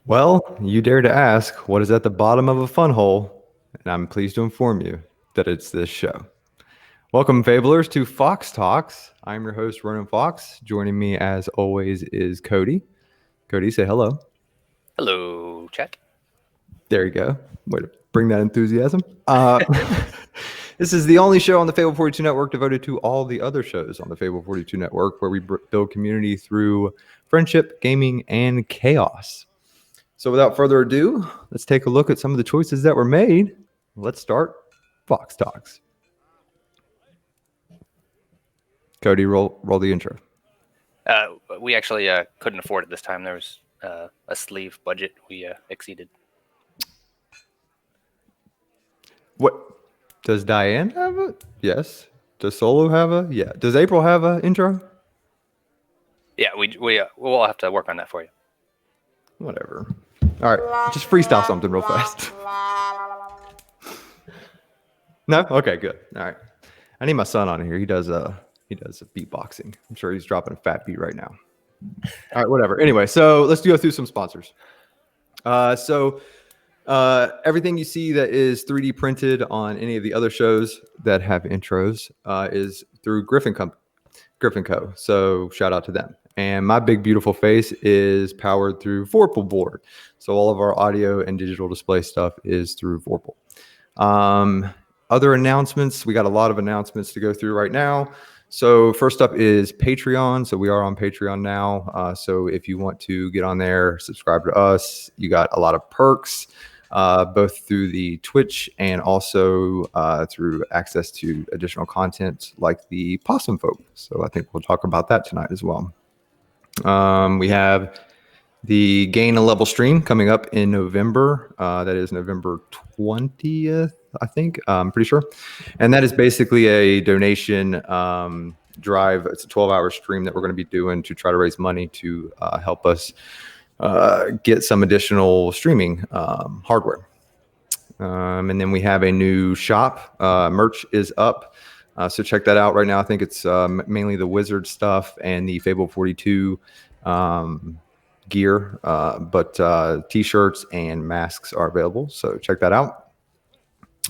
Well, you dare to ask what is at the bottom of a fun hole, and I'm pleased to inform you that it's this show. Welcome, Fablers, to Fawks Talks. I'm your host, Ronan Fox. Joining me, as always, is Cody. Cody, say hello. Hello, chat. There you go. Way to bring that enthusiasm. This is the only show on the Fable 42 Network devoted to all the other shows on the Fable 42 Network, where we build community through friendship, gaming, and chaos. So without further ado, let's take a look at some of the choices that were made. Let's start Fawks Talks. Cody, roll the intro. We actually couldn't afford it this time. There was a sleeve budget we exceeded. What does Dianne have a? Yes. Does Solo have a? Yeah. Does April have a intro? Yeah, we'll have to work on that for you. Whatever. All right, just freestyle something real fast. No? Okay, good. All right. I need my son on here. He does beatboxing. I'm sure he's dropping a fat beat right now. All right, whatever. Anyway, so let's go through some sponsors. Everything you see that is 3D printed on any of the other shows that have intros is through Griffin Co. So shout out to them. And my big beautiful face is powered through Vorpal board. So all of our audio and digital display stuff is through Vorpal. Other announcements, we got a lot of announcements to go through right now. So first up is Patreon. So we are on Patreon now. So if you want to get on there, subscribe to us, you got a lot of perks, both through the Twitch and also through access to additional content like the Possum Folk. So I think we'll talk about that tonight as well. We have the Gain a Level stream coming up in November. That is November 20th, I think. I'm pretty sure. And that is basically a donation drive. It's a 12-hour stream that we're going to be doing to try to raise money to help us get some additional streaming hardware. And then we have a new shop. Merch is up. So check that out right now. I think it's mainly the Wizard stuff and the Fable 42 gear, but t-shirts and masks are available. So check that out.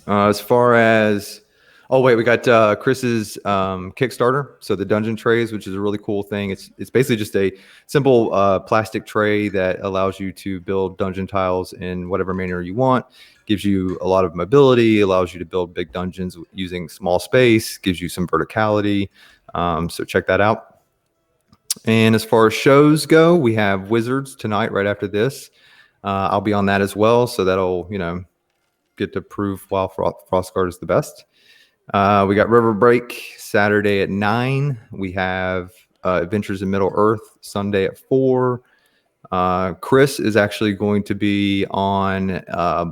As far as, we got Chris's Kickstarter. So the dungeon trays, which is a really cool thing. It's basically just a simple plastic tray that allows you to build dungeon tiles in whatever manner you want. Gives you a lot of mobility, allows you to build big dungeons using small space, gives you some verticality. So check that out. And as far as shows go, we have Wizards tonight right after this. I'll be on that as well. So that'll, get to prove why Frostguard is the best. We got River Break Saturday at 9. We have Adventures in Middle Earth Sunday at 4. Chris is actually going to be on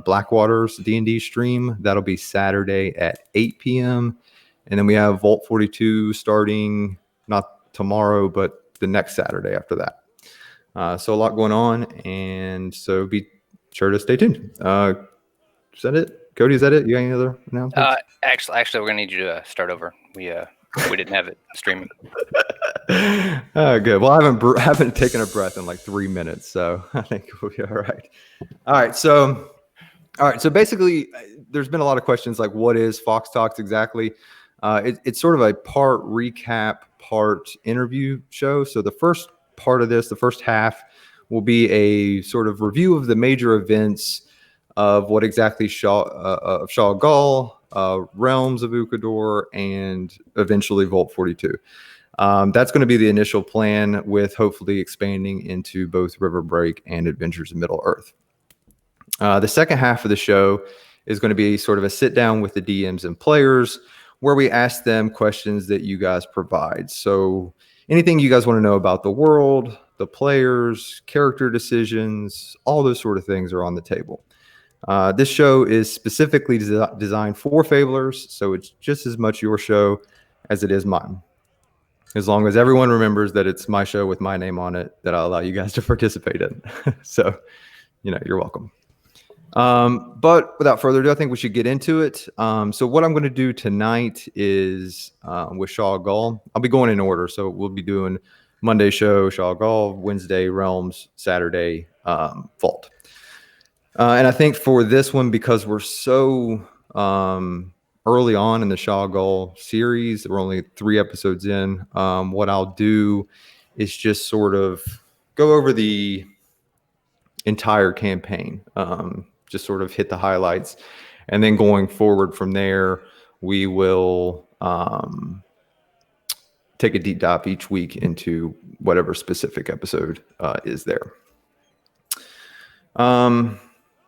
Blackwater's D&D stream. That'll be Saturday at 8 p.m. And then we have Vault 42 starting not tomorrow, but the next Saturday after that. So a lot going on, and so be sure to stay tuned. Is that it? Cody, is that it? You got any other announcements? Actually, we're gonna need you to start over. We didn't have it streaming. Oh, good. Well, I haven't taken a breath in like 3 minutes, so I think we'll be all right. All right. So basically, there's been a lot of questions like, what is Fawks Talks exactly? It's sort of a part recap, part interview show. So the first part of this, the first half, will be a sort of review of the major events of what exactly Shah Ghul, Realms of Ukador, and eventually Vault 42. That's going to be the initial plan, with hopefully expanding into both River Break and Adventures in Middle Earth. The second half of the show is going to be sort of a sit down with the DMs and players, where we ask them questions that you guys provide. So anything you guys want to know about the world, the players, character decisions, all those sort of things are on the table. This show is specifically designed for Fablers, so it's just as much your show as it is mine. As long as everyone remembers that it's my show with my name on it, that I'll allow you guys to participate in. So, you're welcome. But without further ado, I think we should get into it. So what I'm going to do tonight is with Shah Ghul. I'll be going in order. So we'll be doing Monday show, Shah Ghul, Wednesday, Realms, Saturday, Vault. And I think for this one, because we're so early on in the Shaw Goal series, we're only 3 episodes in. What I'll do is just sort of go over the entire campaign, just sort of hit the highlights. And then going forward from there, we will take a deep dive each week into whatever specific episode is there.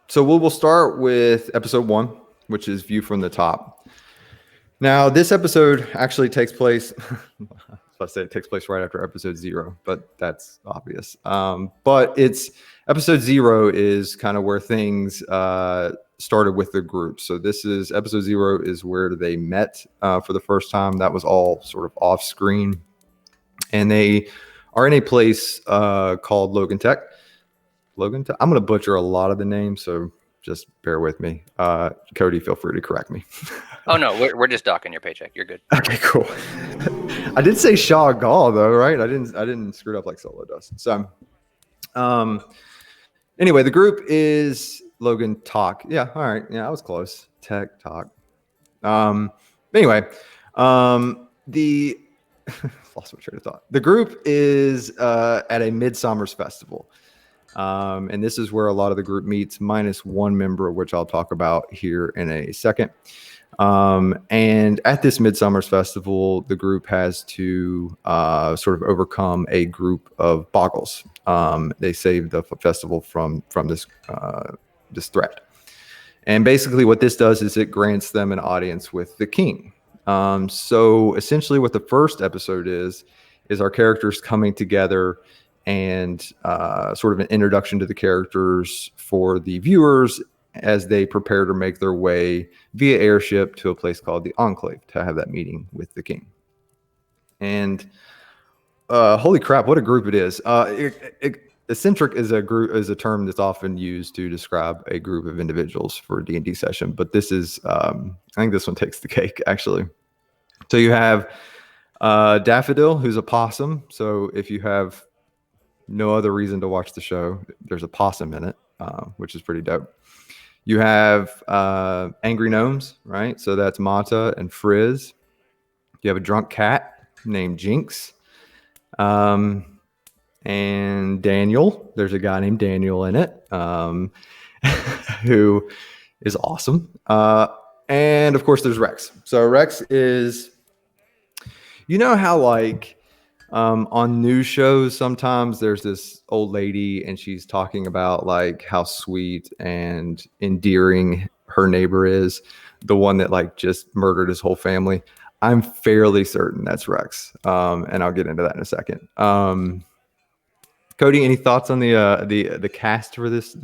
So we'll start with episode 1, which is View from the Top. Now, this episode actually takes place, let's say it takes place right after episode 0, but that's obvious. But it's episode 0 is kind of where things started with the group. So this is episode 0 is where they met for the first time. That was all sort of off screen. And they are in a place called Logan Tech. I'm going to butcher a lot of the names, so just bear with me. Cody, feel free to correct me. Oh no, we're just docking your paycheck. You're good. Okay, cool. I did say Shaw Gall though, right? I didn't screw it up like Solo does. So, anyway, the group is Logan Talk. Yeah, all right. Yeah, I was close. Tech Talk. Anyway, the lost my train of thought. The group is at a Midsummer's Festival. And this is where a lot of the group meets, minus one member, which I'll talk about here in a second. And at this Midsummer's Festival, the group has to sort of overcome a group of boggles. They save the festival from this threat. And basically what this does is it grants them an audience with the king. So essentially what the first episode is our characters coming together and sort of an introduction to the characters for the viewers as they prepare to make their way via airship to a place called the Enclave to have that meeting with the king. And holy crap, what a group it is. Eccentric is a term that's often used to describe a group of individuals for a D&D session, but this is, I think this one takes the cake, actually. So you have Daffodil, who's a possum. So if you have no other reason to watch the show, there's a possum in it, which is pretty dope. You have Angry Gnomes, right? So that's Mata and Frizz. You have a drunk cat named Jinx. And Daniel, there's a guy named Daniel in it, who is awesome. And of course there's Rex. So Rex is, you know how like on news shows, sometimes there's this old lady and she's talking about like how sweet and endearing her neighbor is, the one that like just murdered his whole family. I'm fairly certain that's Rex. And I'll get into that in a second. Cody, any thoughts on the cast for this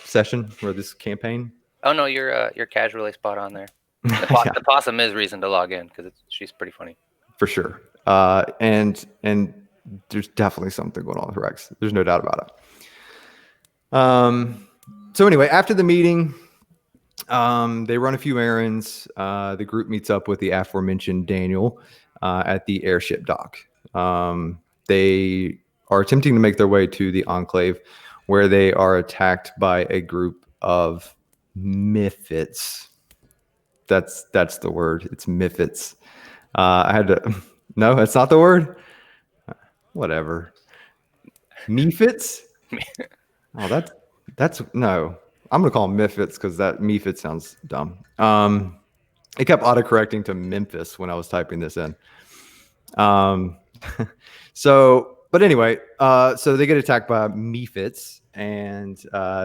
session or this campaign? Oh no, you're casually spot on there. Yeah. The possum is reason to log in because she's pretty funny. For sure. And there's definitely something going on with Rex. There's no doubt about it. So anyway, after the meeting, they run a few errands. The group meets up with the aforementioned Daniel at the airship dock. They are attempting to make their way to the Enclave, where they are attacked by a group of Mifits. That's the word. It's Mifits. I had to. No, that's not the word. Whatever. Mephits? Oh, that's no. I'm gonna call them Mifits because that Mephit sounds dumb. It kept autocorrecting to Memphis when I was typing this in. But anyway, so they get attacked by Mephits, and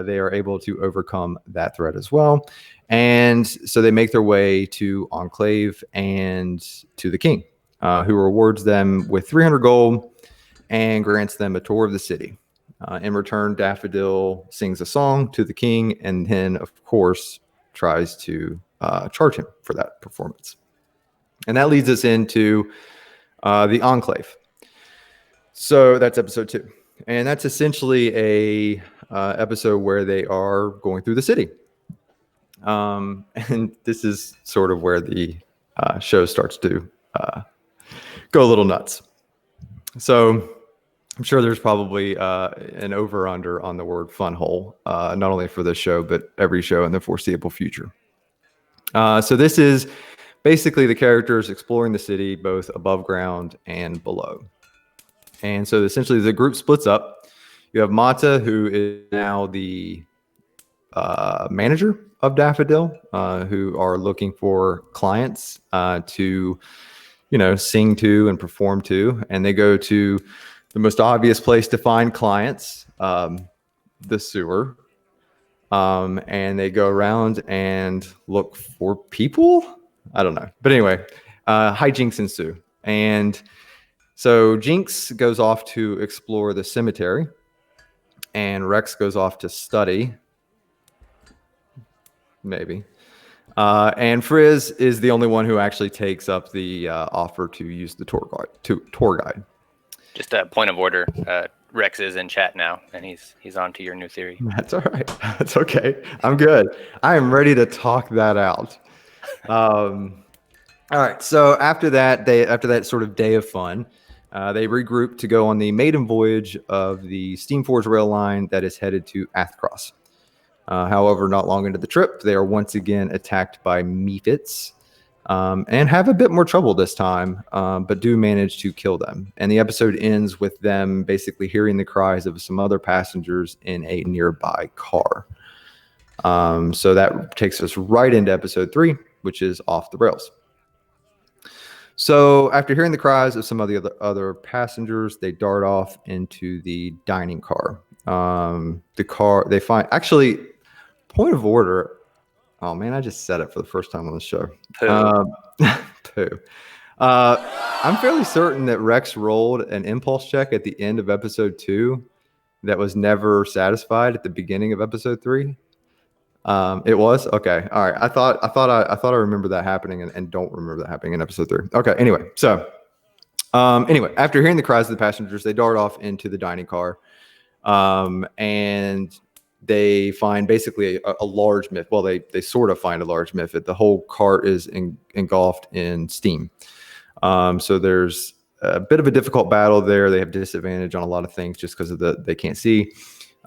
they are able to overcome that threat as well. And so they make their way to Enclave and to the king, who rewards them with 300 gold and grants them a tour of the city. In return, Daffodil sings a song to the king and then, of course, tries to charge him for that performance. And that leads us into the Enclave. So that's episode 2. And that's essentially a episode where they are going through the city. And this is sort of where the show starts to go a little nuts. So I'm sure there's probably an over under on the word fun hole, not only for this show, but every show in the foreseeable future. So this is basically the characters exploring the city, both above ground and below. And so essentially the group splits up. You have Mata, who is now the manager of Daffodil, who are looking for clients to, sing to and perform to. And they go to the most obvious place to find clients, the sewer. And they go around and look for people. I don't know. But anyway, hijinks ensue. And so Jinx goes off to explore the cemetery, and Rex goes off to study. Maybe. And Frizz is the only one who actually takes up the offer to use the tour guide. Just a point of order. Rex is in chat now, and he's on to your new theory. That's all right. That's okay. I'm good. I am ready to talk that out. All right. So after that sort of day of fun, they regroup to go on the maiden voyage of the Steamforge rail line that is headed to Athcross. However, not long into the trip, they are once again attacked by Mephits, and have a bit more trouble this time, but do manage to kill them. And the episode ends with them basically hearing the cries of some other passengers in a nearby car. So that takes us right into episode 3, which is Off the Rails. So after hearing the cries of some of the other passengers, they dart off into the dining car. The car they find, actually, point of order. Oh man, I just said it for the first time on the show. Poo. I'm fairly certain that Rex rolled an impulse check at the end of episode 2 that was never satisfied at the beginning of episode 3. It was okay. All right. I thought I remember that happening and don't remember that happening in episode 3. Okay. Anyway, so after hearing the cries of the passengers, they dart off into the dining car, and they find basically a large myth. Well, they sort of find a large mythid. The whole cart is engulfed in steam. So there's a bit of a difficult battle there. They have disadvantage on a lot of things just because of they can't see.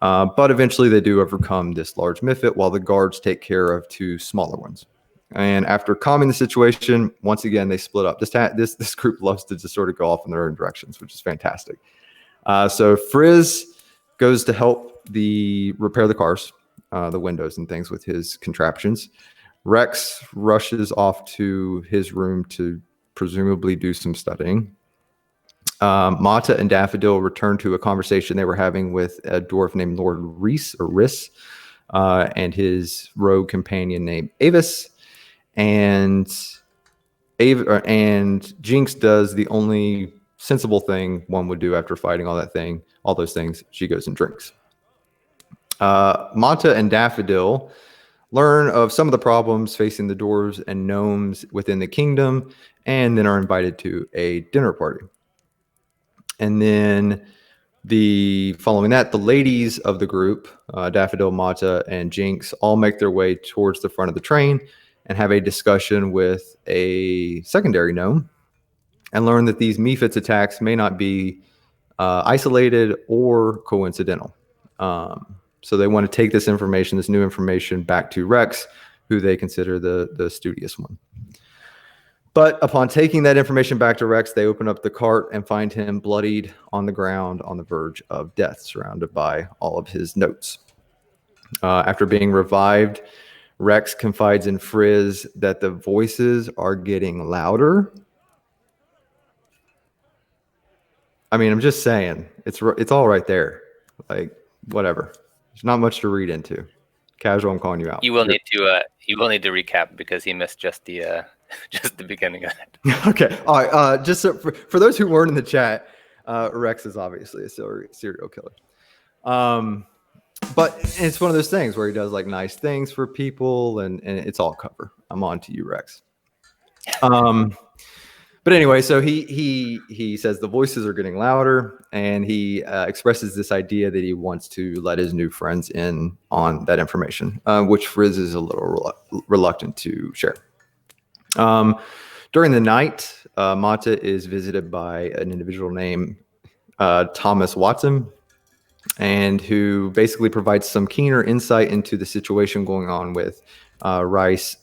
But eventually they do overcome this large mythid while the guards take care of 2 smaller ones. And after calming the situation, once again, they split up. This group loves to just sort of go off in their own directions, which is fantastic. So Frizz goes to help repair the cars, the windows and things with his contraptions. Rex rushes off to his room to presumably do some studying. Mata and Daffodil return to a conversation they were having with a dwarf named Lord Riss, and his rogue companion named Avis. And Jinx does the only sensible thing one would do after fighting all those things. She goes and drinks. Mata and Daffodil learn of some of the problems facing the dwarves and gnomes within the kingdom, and then are invited to a dinner party. And then following that, the ladies of the group, Daffodil, Mata, and Jinx, all make their way towards the front of the train and have a discussion with a secondary gnome and learn that these Mephits attacks may not be isolated or coincidental. So they want to take this new information, back to Rex, who they consider the studious one. But upon taking that information back to Rex, they open up the cart and find him bloodied on the ground on the verge of death, surrounded by all of his notes. After being revived, Rex confides in Frizz that the voices are getting louder. I mean, I'm just saying, it's all right there. Like, whatever. There's not much to read into. Casual, I'm calling you out. You will need to recap because he missed just the beginning of it. Okay. All right. Just so for those who weren't in the chat, Rex is obviously a serial killer. But it's one of those things where he does like nice things for people, and it's all cover. I'm on to you, Rex. But anyway, so he says the voices are getting louder, and he expresses this idea that he wants to let his new friends in on that information, which Frizz is a little reluctant to share. During the night, Mata is visited by an individual named Thomas Watson, and who basically provides some keener insight into the situation going on with Reese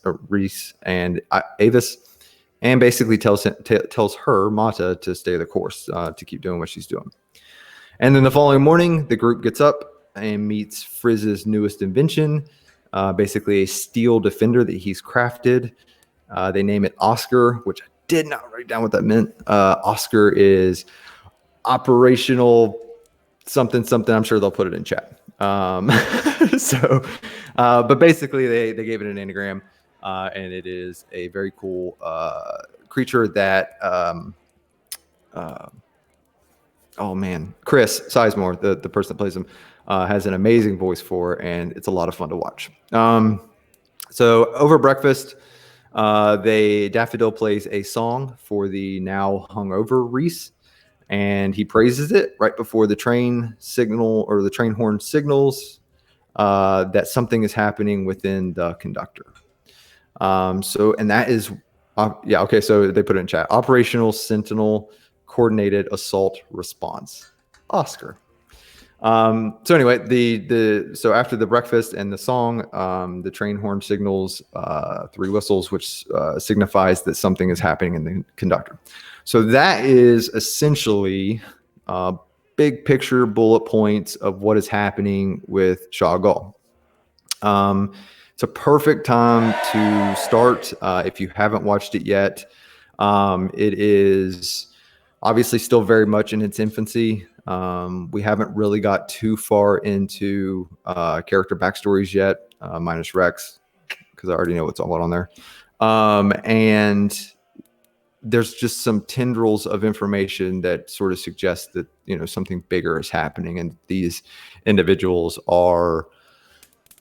and Avis, and basically tells her, Mata, to stay the course, to keep doing what she's doing. And then the following morning, the group gets up and meets Frizz's newest invention, basically a steel defender that he's crafted. They name it Oscar, which I did not write down what that meant. Oscar is operational something. I'm sure they'll put it in chat. But basically they gave it an anagram, and it is a very cool creature that Chris Sizemore, the person that plays him, has an amazing voice for, and it's a lot of fun to watch. So over breakfast, Daffodil plays a song for the now hungover Reese, and he praises it right before the train signal, or the train horn signals that something is happening within the conductor. So they put it in chat. Operational Sentinel Coordinated Assault Response, Oscar. So anyway, so after the breakfast and the song, the train horn signals 3 whistles, which signifies that something is happening in the conductor. So that is essentially big picture bullet points of what is happening with Chagall. It's a perfect time to start if you haven't watched it yet. It is obviously still very much in its infancy. We haven't really got too far into character backstories yet, minus Rex, because I already know what's all on there. And there's just some tendrils of information that sort of suggests that, something bigger is happening, and these individuals are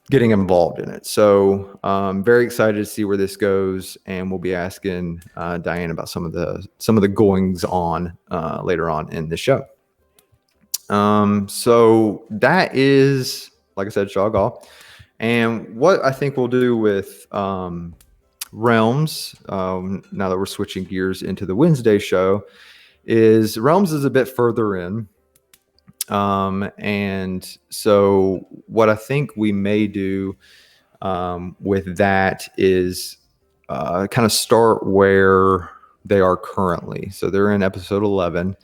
getting involved in it. So very excited to see where this goes, and we'll be asking Dianne about some of the goings on later on in the show. So that is, like I said, Chagall. And what I think we'll do with Realms, now that we're switching gears into the Wednesday show, is Realms is a bit further in. And so what I think we may do with that is kind of start where they are currently. So they're in episode 11.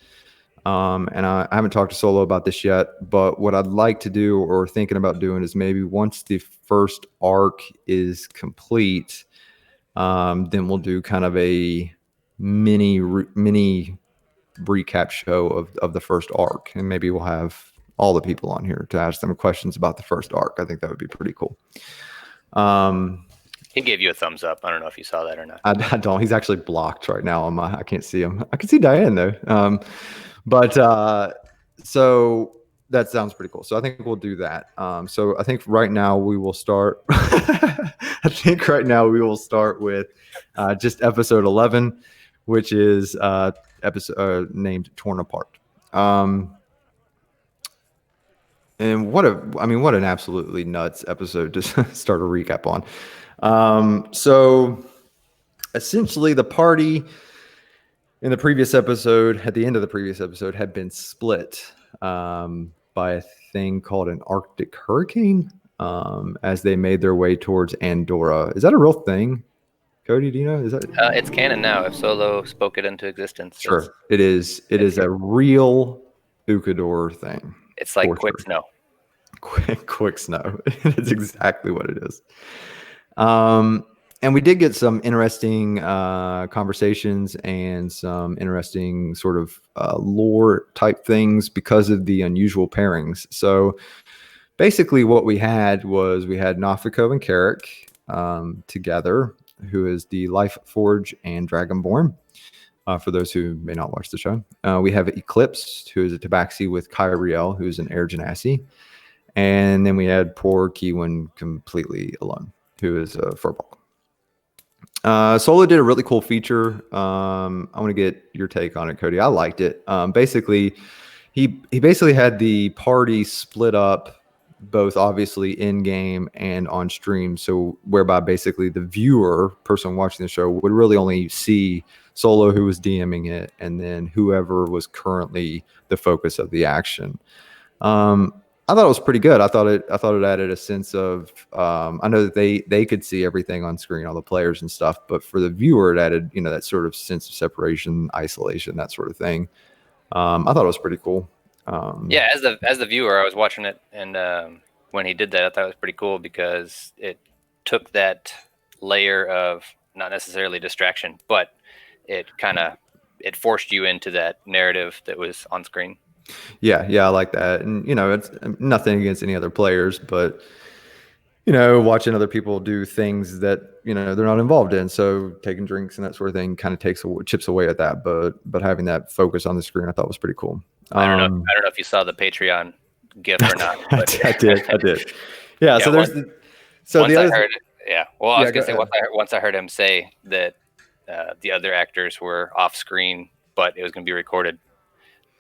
And I haven't talked to Solo about this yet, but what I'd like to do, or thinking about doing, is maybe once the first arc is complete, then we'll do kind of a mini recap show of the first arc, and maybe we'll have all the people on here to ask them questions about the first arc. I think that would be pretty cool. He gave you a thumbs up. I don't know if you saw that or not. I don't. He's actually blocked right now on I can't see him. I can see Dianne though. So that sounds pretty cool. So I think we'll do that. So I think right now we will start. I think right now we will start with just episode 11, which is episode named Torn Apart. And what an absolutely nuts episode to start a recap on. So essentially the party in the previous episode, at the end of the previous episode, had been split by a thing called an Arctic hurricane as they made their way towards Andorra. Is that a real thing? Cody, do you know? Is that it's canon now? If Solo spoke it into existence, sure, it is. It is a real Ukador thing. It's like quick snow. Quick snow. It's exactly what it is. And we did get some interesting conversations and some interesting sort of lore type things because of the unusual pairings. So basically what we had Nafiko and Carrick together, who is the Life Forge and Dragonborn, for those who may not watch the show. We have Eclipse, who is a Tabaxi, with Kyriel, who is an Air Genasi. And then we had poor Kiwin completely alone, who is a Furball. Solo did a really cool feature. I want to get your take on it, Cody. I liked it. Basically, he basically had the party split up both obviously in game and on stream. So whereby basically the viewer, person watching the show, would really only see Solo, who was DMing it, and then whoever was currently the focus of the action. I thought it was pretty good. I thought it added a sense of I know that they could see everything on screen, all the players and stuff, but for the viewer, it added, you know, that sort of sense of separation, isolation, that sort of thing. I thought it was pretty cool. Yeah, as the viewer, I was watching it, and when he did that, I thought it was pretty cool because it took that layer of not necessarily distraction, but it forced you into that narrative that was on screen. Yeah, I like that. And, you know, it's nothing against any other players, but, you know, watching other people do things that, you know, they're not involved in. So taking drinks and that sort of thing kind of chips away at that. But having that focus on the screen, I thought was pretty cool. I don't know if you saw the Patreon GIF or not. But I did. Yeah. So there's Well, I was gonna say once I heard him say that the other actors were off screen, but it was gonna be recorded.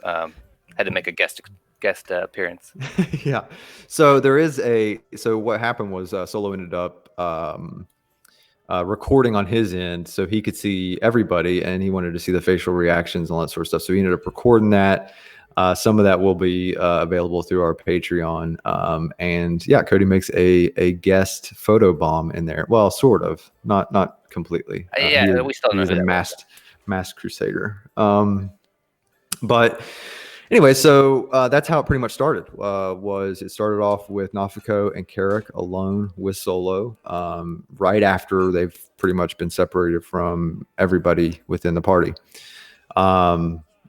Had to make a guest appearance. Yeah. So what happened was Solo ended up recording on his end so he could see everybody, and he wanted to see the facial reactions and all that sort of stuff. So he ended up recording that. Some of that will be available through our Patreon. And yeah, Cody makes a guest photo bomb in there. Well, sort of, not completely. We still know he's a masked crusader. But anyway, so that's how it pretty much started. It started off with Nafiko and Carrick alone with Solo, right after they've pretty much been separated from everybody within the party.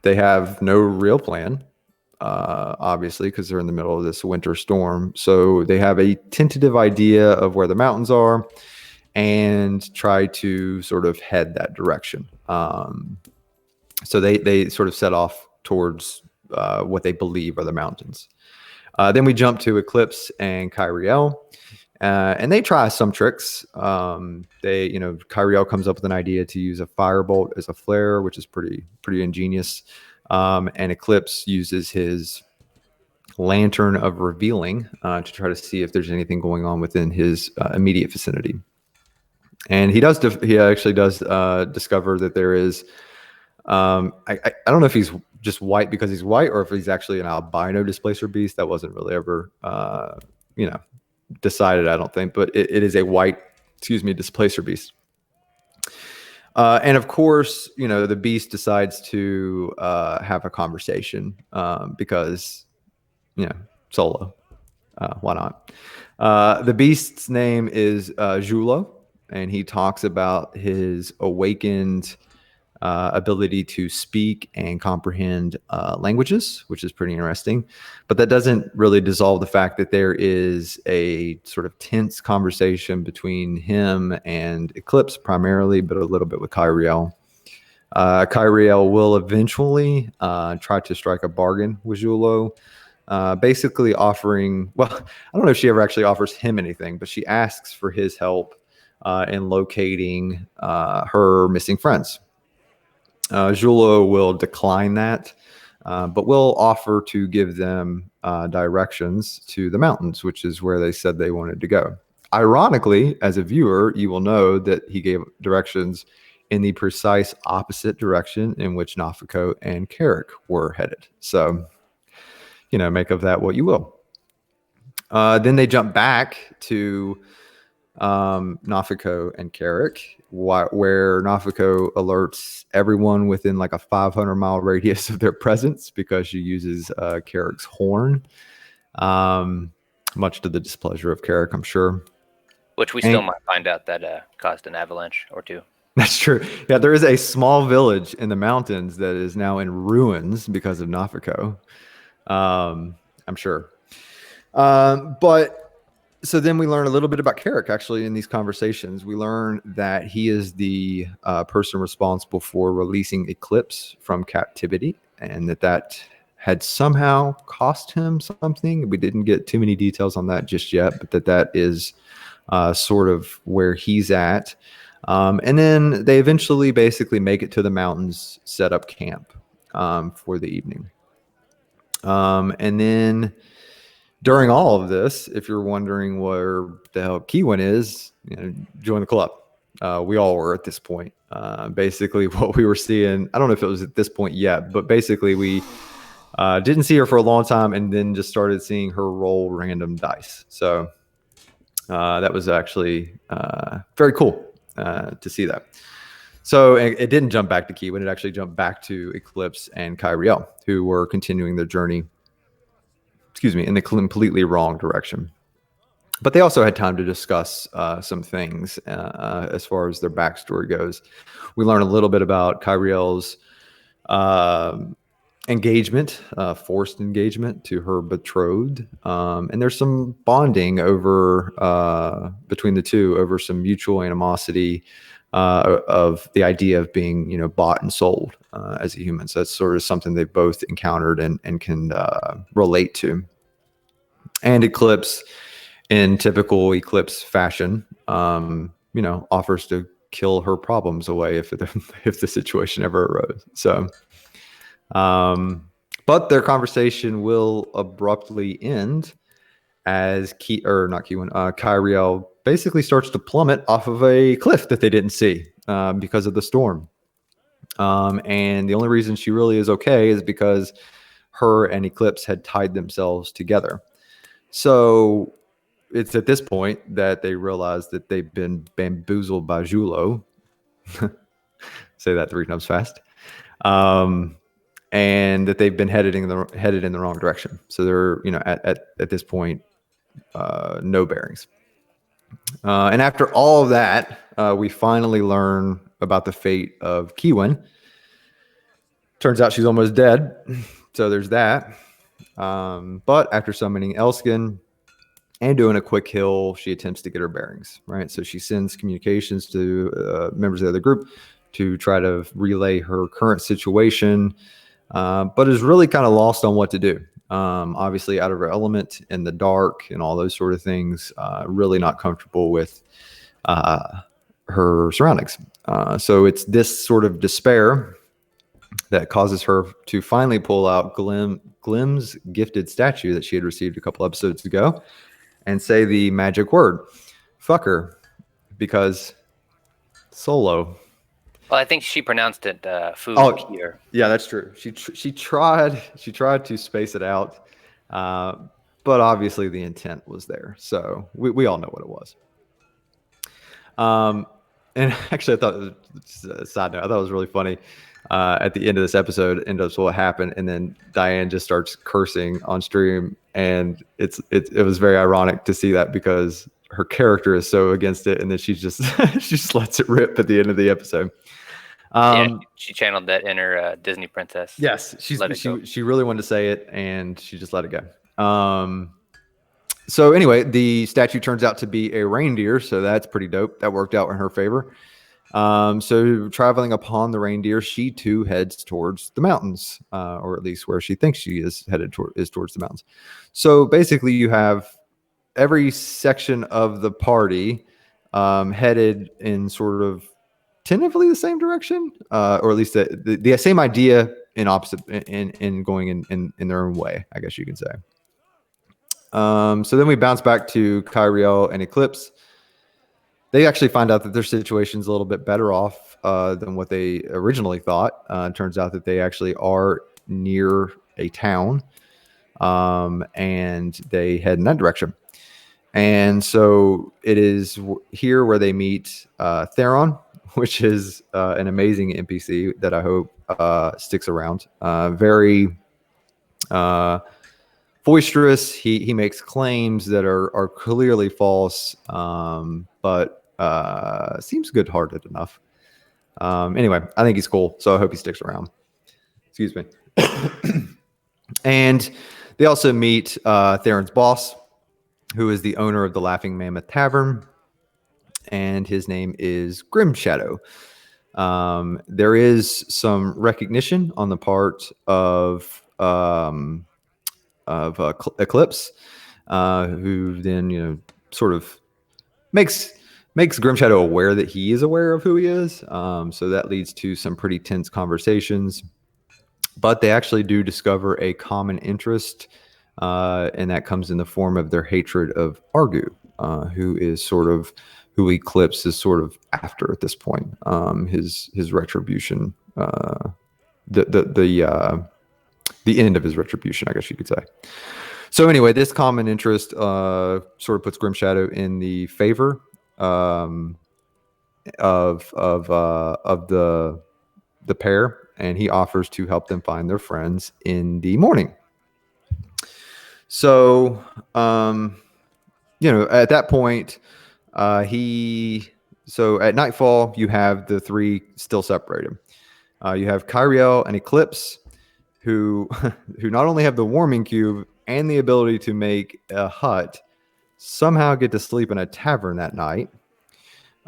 They have no real plan, obviously, because they're in the middle of this winter storm. So they have a tentative idea of where the mountains are and try to sort of head that direction. So they sort of set off towards what they believe are the mountains. Then we jump to Eclipse and Kyriel, and they try some tricks. Kyriel comes up with an idea to use a firebolt as a flare, which is pretty ingenious. And Eclipse uses his lantern of revealing to try to see if there's anything going on within his immediate vicinity. And he actually does discover that there is. I don't know if he's just white because he's white, or if he's actually an albino displacer beast. That wasn't really ever, decided, I don't think, but it is a white, displacer beast. And of course, the beast decides to have a conversation because, Solo. Why not? The beast's name is Julo, and he talks about his awakened ability to speak and comprehend languages, which is pretty interesting. But that doesn't really dissolve the fact that there is a sort of tense conversation between him and Eclipse primarily, but a little bit with Kyriel. Kyriel will eventually try to strike a bargain with Julo, basically offering, well, I don't know if she ever actually offers him anything, but she asks for his help in locating her missing friends. Julo will decline that, but will offer to give them directions to the mountains, which is where they said they wanted to go. Ironically, as a viewer, you will know that he gave directions in the precise opposite direction in which Nafiko and Carrick were headed. So, make of that what you will. Then they jump back to Nafiko and Carrick, where Nafiko alerts everyone within like a 500-mile radius of their presence because she uses Carrick's horn, much to the displeasure of Carrick, I'm sure. Which we still might find out that caused an avalanche or two. That's true. Yeah, there is a small village in the mountains that is now in ruins because of Nafiko. I'm sure. But so then we learn a little bit about Carrick, actually, in these conversations. We learn that he is the person responsible for releasing Eclipse from captivity, and that had somehow cost him something. We didn't get too many details on that just yet, but that is sort of where he's at. And then they eventually basically make it to the mountains, set up camp for the evening. And then During all of this, if you're wondering where the hell Keywin is, join the club. We all were at this point. Basically, what we were seeing, I don't know if it was at this point yet, but basically we didn't see her for a long time and then just started seeing her roll random dice. So that was actually very cool to see that. So it didn't jump back to Keywin. It actually jumped back to Eclipse and Kyriel, who were continuing their journey, in the completely wrong direction. But they also had time to discuss some things as far as their backstory goes. We learned a little bit about Kyriel's engagement, forced engagement to her betrothed. And there's some bonding over between the two over some mutual animosity of the idea of being, bought and sold as a human. So that's sort of something they've both encountered and can relate to. And Eclipse, in typical Eclipse fashion, offers to kill her problems away if the situation ever arose. So, but their conversation will abruptly end as Kyriel basically starts to plummet off of a cliff that they didn't see because of the storm. And the only reason she really is okay is because her and Eclipse had tied themselves together. So it's at this point that they realize that they've been bamboozled by Julo. Say that 3 times fast. And that they've been headed in the wrong direction. So they're, at this point, no bearings. And after all of that, we finally learn about the fate of Keywin. Turns out she's almost dead. So there's that. But after summoning Elskin and doing a quick heal, she attempts to get her bearings, right? So she sends communications to members of the other group to try to relay her current situation, but is really kind of lost on what to do. Obviously out of her element in the dark and all those sort of things, really not comfortable with her surroundings. So it's this sort of despair that causes her to finally pull out Glim's gifted statue that she had received a couple episodes ago and say the magic word, fuck her, because solo. Well, I think she pronounced it food here. Yeah, that's true. She tried to space it out, but obviously the intent was there. So we all know what it was. And actually, I thought, just a side note, I thought it was really funny. At the end of this episode, ends what happened, and then Dianne just starts cursing on stream, and it was very ironic to see that because her character is so against it, and then she just lets it rip at the end of the episode. She channeled that inner Disney princess. Yes, she really wanted to say it, and she just let it go. So anyway, the statue turns out to be a reindeer, so that's pretty dope. That worked out in her favor. So traveling upon the reindeer, she too heads towards the mountains, or at least where she thinks she is headed towards the mountains. So basically, you have every section of the party headed in sort of tentatively the same direction, or at least the same idea in opposite in going in their own way, I guess you can say. So then we bounce back to Kyriel and Eclipse. They actually find out that their situation's a little bit better off than what they originally thought. It turns out that they actually are near a town, and they head in that direction. And so it is here where they meet Theron, which is an amazing NPC that I hope sticks around. Very boisterous. He makes claims that are clearly false, but seems good-hearted enough. Anyway, I think he's cool, so I hope he sticks around. Excuse me. And they also meet Theron's boss, who is the owner of the Laughing Mammoth Tavern, and his name is Grimshadow. There is some recognition on the part of Eclipse, who then sort of makes Grimshadow aware that he is aware of who he is. So that leads to some pretty tense conversations. But they actually do discover a common interest and that comes in the form of their hatred of Argu, who is sort of who Eclipse is sort of after at this point. His retribution, the end of his retribution, I guess you could say. So anyway, this common interest sort of puts Grim Shadow in the favor of the pair, and he offers to help them find their friends in the morning. So, at that point, so at nightfall, you have the three still separated. You have Kyriel and Eclipse, who not only have the warming cube and the ability to make a hut, somehow get to sleep in a tavern that night.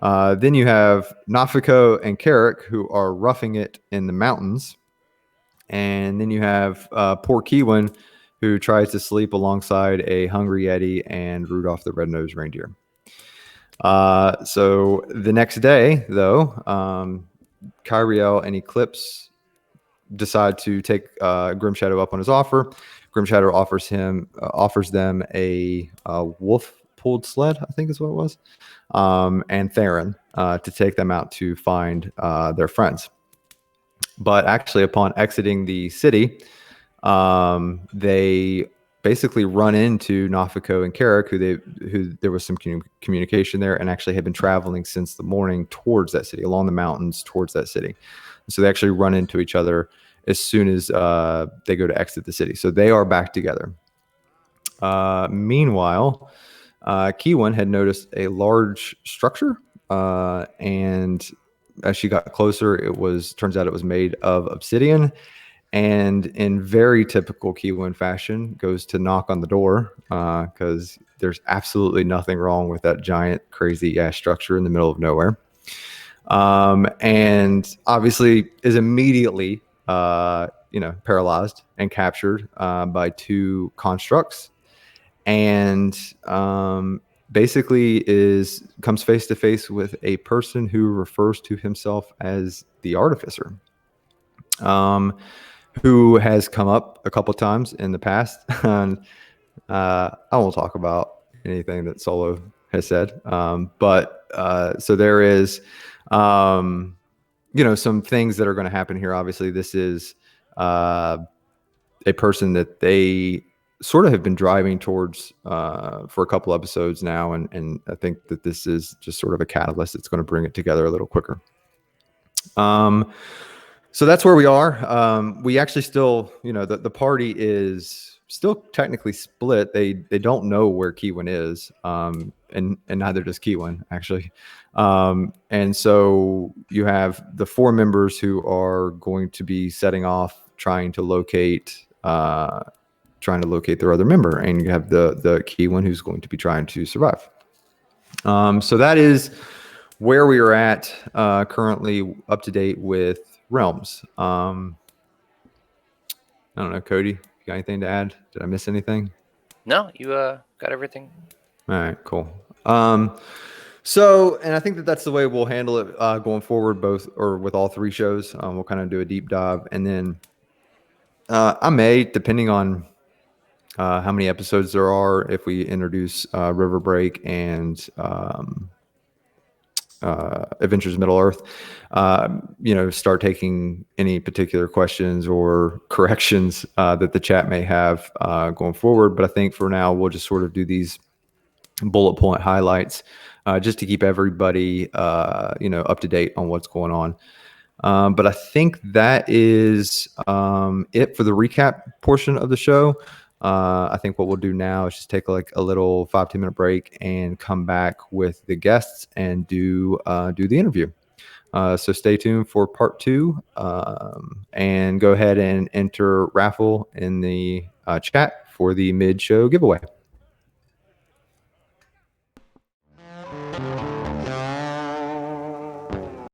Then you have Nafiko and Carrick, who are roughing it in the mountains. And then you have poor Keewin, who tries to sleep alongside a hungry Yeti and Rudolph the Red-Nosed Reindeer. So the next day, though, Kyriel and Eclipse decide to take Grim Shadow up on his offer. Grim Shadow offers them a wolf-pulled sled, I think is what it was, and Theron to take them out to find their friends. But actually, upon exiting the city, they basically run into Nafiko and Carrick, who there was some communication there, and actually had been traveling since the morning towards that city, along the mountains towards that city. So they actually run into each other as soon as they go to exit the city. So they are back together. Meanwhile, Keewin had noticed a large structure, and as she got closer, turns out it was made of obsidian, and in very typical Keewin fashion, goes to knock on the door because there's absolutely nothing wrong with that giant, crazy ass structure in the middle of nowhere. And obviously is immediately, paralyzed and captured by two constructs, and basically comes face to face with a person who refers to himself as the Artificer, who has come up a couple times in the past. And I won't talk about anything that Solo has said, but so there is some things that are going to happen here. Obviously, this is a person that they sort of have been driving towards for a couple episodes now, and I think that this is just sort of a catalyst that's going to bring it together a little quicker. So that's where we are. We actually still, the party is still technically split. They don't know where Keewin is, and neither does Keewin, actually. And so you have the four members who are going to be setting off trying to locate their other member, and you have the Keewin who's going to be trying to survive. So that is where we are at currently, up to date with Realms. I don't know, Cody, you got anything to add? Did I miss anything? No, you got everything. All right, cool. So, and I think that's the way we'll handle it going forward, with all three shows. We'll kind of do a deep dive, and then I may, depending on how many episodes there are, if we introduce River Break and Adventures Middle Earth, start taking any particular questions or corrections that the chat may have going forward. But I think for now, we'll just sort of do these bullet point highlights just to keep everybody, up to date on what's going on. But I think that is it for the recap portion of the show. I think what we'll do now is just take like a little 5-10 minute break and come back with the guests and do the interview. So stay tuned for part 2, and go ahead and enter raffle in the chat for the mid-show giveaway.